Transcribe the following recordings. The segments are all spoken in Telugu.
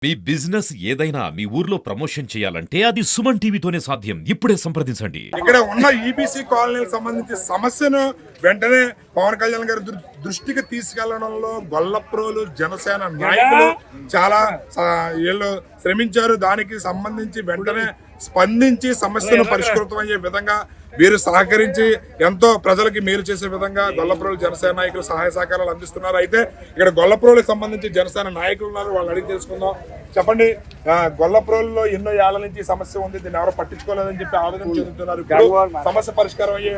మీ బిజినెస్ ఏదైనా మీ ఊర్లో ప్రమోషన్ చేయాలంటే అది సుమన్ టీవీతోనే సాధ్యం. ఇప్పుడే సంప్రదించండి. ఇక్కడ ఉన్న ఈబీసీ కాలనీకి సంబంధించి సమస్యను వెంటనే పవన్ కళ్యాణ్ గారి దృష్టికి తీసుకెళ్లడంలో గొల్లప్రోలు జనసేన నాయకులు చాలా వీళ్ళు శ్రమించారు. దానికి సంబంధించి వెంటనే స్పందించి సమస్యను పరిష్కృతం అయ్యే విధంగా వీరు సహకరించి ఎంతో ప్రజలకి మేలు చేసే విధంగా గొల్లప్రోలు జనసేన నాయకులు సహాయ సహకారాలు అందిస్తున్నారు. అయితే ఇక్కడ గొల్లప్రోలుకి సంబంధించి జనసేన నాయకులు ఉన్నారు, వాళ్ళు అడిగి తెలుసుకుందాం. చెప్పండి, గొల్లప్రోలులో ఎన్నో ఏళ్ల నుంచి సమస్య ఉంది, దీన్ని ఎవరో పట్టించుకోలేదని చెప్పి ఆవేదన చెందుతున్నారు. సమస్య పరిష్కారం అయ్యే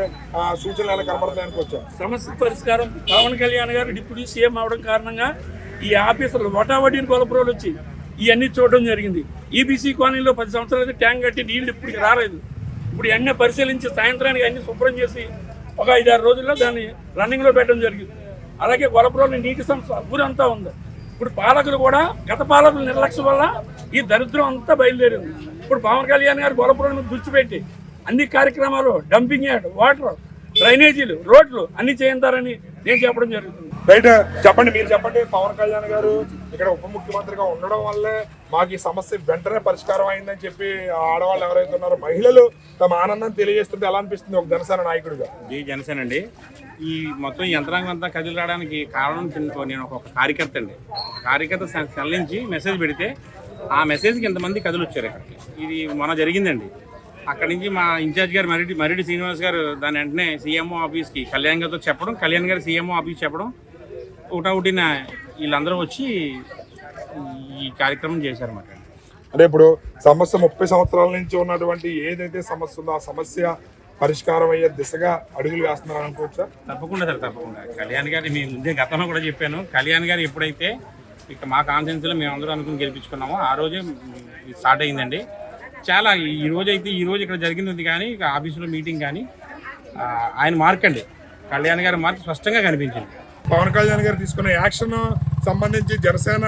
సూచనలు ఎలా కనబడతాయని వచ్చాం. సమస్య పరిష్కారం పవన్ కళ్యాణ్ గారు డిప్యూటీ సీఎం అవడం కారణంగా ఈ ఆఫీసులు వటావటీని గొల్లప్రోలు వచ్చి ఇవన్నీ చూడడం జరిగింది. ఈబీసీ కాలనీలో 10 సంవత్సరాలు ట్యాంక్ కట్టి నీళ్లు ఇప్పటికి రాలేదు. ఇప్పుడు అన్నీ పరిశీలించి సాయంత్రానికి అన్ని శుభ్రం చేసి ఒక 5-6 రోజుల్లో దాన్ని రన్నింగ్లో పెట్టడం జరిగింది. అలాగే గొల్లప్రోలు నీటి సమస్య ఊరంతా ఉంది. ఇప్పుడు పాలకులు కూడా గత పాలకుల నిర్లక్ష్యం వల్ల ఈ దరిద్రం అంతా బయలుదేరింది. ఇప్పుడు పవన్ కళ్యాణ్ గారు గొల్లప్రోలు మీద దృష్టి పెట్టి అన్ని కార్యక్రమాలు డంపింగ్ యార్డ్, వాటర్, డ్రైనేజీలు, రోడ్లు అన్ని చేయించారని నేను చెప్పడం జరుగుతుంది. రైట్, చెప్పండి, మీరు చెప్పండి. పవన్ కళ్యాణ్ గారు ఇక్కడ ఉప ముఖ్యమంత్రిగా ఉండడం వల్లే మాకు ఈ సమస్య వెంటనే పరిష్కారం అయిందని చెప్పి ఆడవాళ్ళు ఎవరైతే ఉన్నారో మహిళలు తమ ఆనందం తెలియజేస్తుంటే ఎలా అనిపిస్తుంది ఒక జనసేన నాయకుడిగా? ఈ జనసేన అండి, ఈ మొత్తం యంత్రాంగం అంతా కదిలి రావడానికి కారణం నేను ఒక కార్యకర్త అండి. కార్యకర్త చల్లించి మెసేజ్ పెడితే ఆ మెసేజ్కి ఎంతమంది కదిలి వచ్చారు ఇక్కడికి. ఇది మొన్న జరిగిందండి. అక్కడి నుంచి మా ఇన్ఛార్జ్ గారు మరిడి శ్రీనివాస్ గారు దాని వెంటనే సీఎంఓ ఆఫీస్కి కళ్యాణ్ గారితో చెప్పడం, కళ్యాణ్ గారు సీఎంఓ ఆఫీస్ చెప్పడం, ఒకటిన వీళ్ళందరూ వచ్చి ఈ కార్యక్రమం చేశారన్నమాట. అంటే ఇప్పుడు సమస్య 30 సంవత్సరాల నుంచి ఉన్నటువంటి ఏదైతే సమస్య ఉందో ఆ సమస్య పరిష్కారం అయ్యే దిశగా అడుగులు వేస్తున్నారు అనుకోవచ్చా? తప్పకుండా సార్, తప్పకుండా. కళ్యాణ్ గారి మీ ముందే గతంలో కూడా చెప్పాను, కళ్యాణ్ గారు ఎప్పుడైతే ఇక మా కాన్ఫరెన్స్లో మేము అందరూ అనుకుని గెలిపించుకున్నామో ఆ రోజే స్టార్ట్ అయిందండి. చాలా ఈ రోజు ఇక్కడ జరిగింది కానీ ఇక ఆఫీసులో మీటింగ్ కానీ ఆయన మార్క్ అండి, కళ్యాణ్ గారి మార్క్ స్పష్టంగా కనిపించింది. పవన్ కళ్యాణ్ గారు తీసుకున్న యాక్షన్ సంబంధించి జనసేన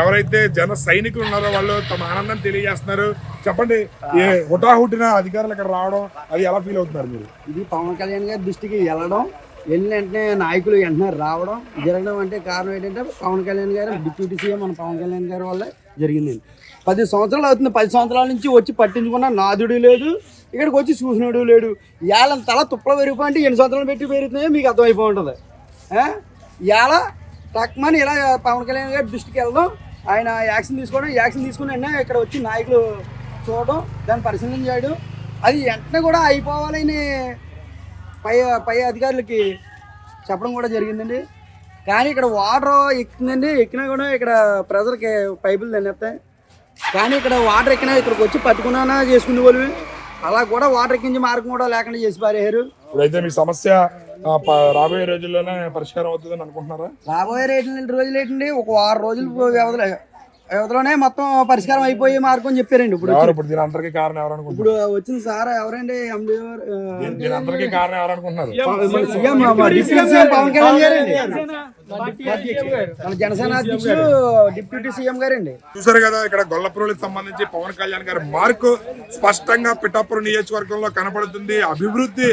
ఎవరైతే జన సైనికులు ఉన్నారో వాళ్ళు తమ ఆనందం తెలియజేస్తున్నారు. చెప్పండి, ఏ హుటాహుటిన అధికారులు ఇక్కడ రావడం అది ఎలా ఫీల్ అవుతున్నారు మీరు? ఇది పవన్ కళ్యాణ్ గారి దృష్టికి వెళ్ళిన వెంటనే నాయకులు వెంటనే రావడం జరగడం అంటే కారణం ఏంటంటే పవన్ కళ్యాణ్ గారు డిప్యూటీ సీఎం మన పవన్ కళ్యాణ్ గారి వల్ల జరిగిందండి. 10 సంవత్సరాలు అవుతుంది. 10 సంవత్సరాల నుంచి వచ్చి పట్టించుకున్న నాదుడు లేదు, ఇక్కడికి వచ్చి చూసినాడు లేడు. ఇవాళ తల తుప్పలు పెరిగిపోయింటే ఎన్ని సంవత్సరాలు పెట్టి పెరుగుతున్నాయో మీకు అర్థమైపోయి ఉంటుంది. ఇవాళ తక్కువని ఇలా పవన్ కళ్యాణ్ గారి దృష్టికి వెళ్ళడం, ఆయన యాక్షన్ తీసుకుని వెంటనే ఇక్కడ వచ్చి నాయకులు చూడడం, దాన్ని పరిశీలన చేయడం, అది వెంటనే కూడా అయిపోవాలని పై అధికారులకి చెప్పడం కూడా జరిగిందండి. కానీ ఇక్కడ వాటర్ ఎక్కుతుందండి, ఎక్కినా కూడా ఇక్కడ ప్రెజర్కి పైపులు తినేస్తాయి. కానీ ఇక్కడ వాటర్ ఎక్కినా ఇక్కడికి వచ్చి పట్టుకున్నా చేసుకునే వాళ్ళు అలా కూడా వాటర్ ఎక్కించి మార్గం కూడా లేకుండా చేసి పారేశారు. ఇప్పుడైతే మీ సమస్య రాబోయే రోజుల్లోనే పరిష్కారం అవుతుందని అనుకుంటున్నారా? రాబోయే రోజులు ఏంటండి, ఒక 6 రోజులు వ్యవధిలోనే మొత్తం పరిష్కారం అయిపోయే మార్గం అని చెప్పారండి. ఇప్పుడు దీని అందరికీ కారణం ఎవరు అనుకుంటున్నారు? ఇప్పుడు వచ్చిన సార్ ఎవరండి, దీని అందరికీ కారణం ఎవరు అనుకుంటున్నారు? పవన్ కళ్యాణ్ గారండి, జనసేన అధ్యక్షుడు డిప్యూటీ సీఎం గారండి. చూసారు కదా, ఇక్కడ గొల్లప్రోలుకి సంబంధించి పవన్ కళ్యాణ్ గారి మార్కు స్పష్టంగా పిఠాపురం నియోజకవర్గంలో కనపడుతుంది. అభివృద్ధి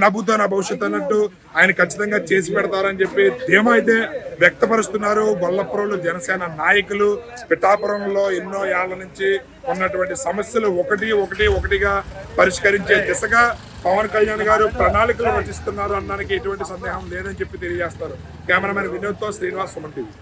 నవ్వుతో నా భవిష్యత్తు అన్నట్టు ఆయన ఖచ్చితంగా చేసి పెడతారని చెప్పి ధీమా అయితే వ్యక్తపరుస్తున్నారు గొల్లప్రోలు జనసేన నాయకులు. పిఠాపురంలో ఎన్నో ఏళ్ల నుంచి ఉన్నటువంటి సమస్యలు ఒకటిగా పరిష్కరించే దిశగా పవన్ కళ్యాణ్ గారు ప్రణాళికలు రచిస్తున్నారు అనడానికి ఎటువంటి సందేహం లేదని చెప్పి తెలియజేస్తారు. కెమెరామెన్ వినోద్తో శ్రీనివాస్, సుమన్ టీవీ.